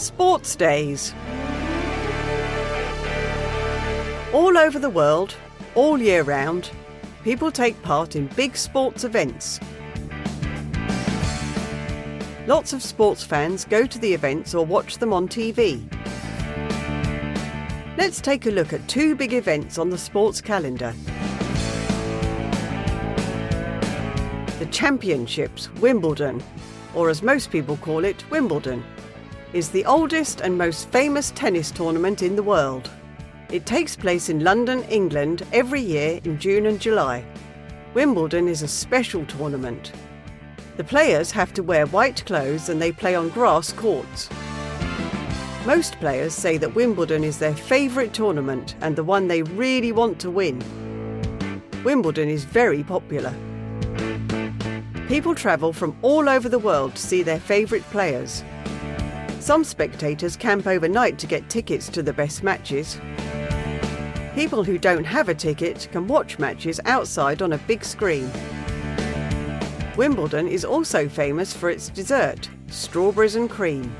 Sports Days. All over the world, all year round, people take part in big sports events. Lots of sports fans go to the events or watch them on TV. Let's take a look at two big events on the sports calendar. The Championships, Wimbledon, or as most people call it, Wimbledon, is the oldest and most famous tennis tournament in the world. It takes place in London, England, every year in June and July. Wimbledon is a special tournament. The players have to wear white clothes and they play on grass courts. Most players say that Wimbledon is their favourite tournament and the one they really want to win. Wimbledon is very popular. People travel from all over the world to see their favourite players. Some spectators camp overnight to get tickets to the best matches. People who don't have a ticket can watch matches outside on a big screen. Wimbledon is also famous for its dessert, strawberries and cream.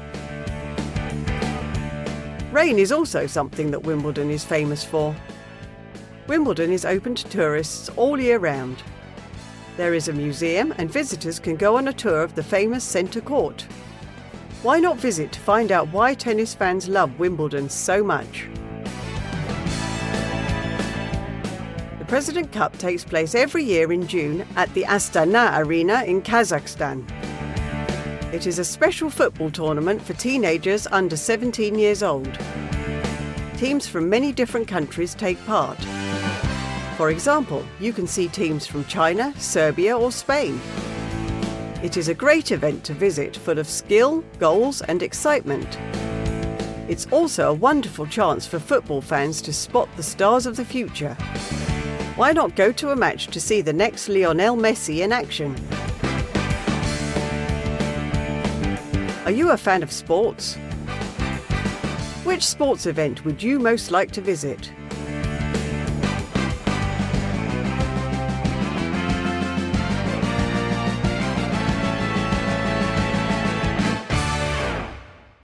Rain is also something that Wimbledon is famous for. Wimbledon is open to tourists all year round. There is a museum and visitors can go on a tour of the famous Centre Court. Why not visit to find out why tennis fans love Wimbledon so much? The President Cup takes place every year in June at the Astana Arena in Kazakhstan. It is a special football tournament for teenagers under 17 years old. Teams from many different countries take part. For example, you can see teams from China, Serbia or Spain. It is a great event to visit, full of skill, goals and excitement. It's also a wonderful chance for football fans to spot the stars of the future. Why not go to a match to see the next Lionel Messi in action? Are you a fan of sports? Which sports event would you most like to visit?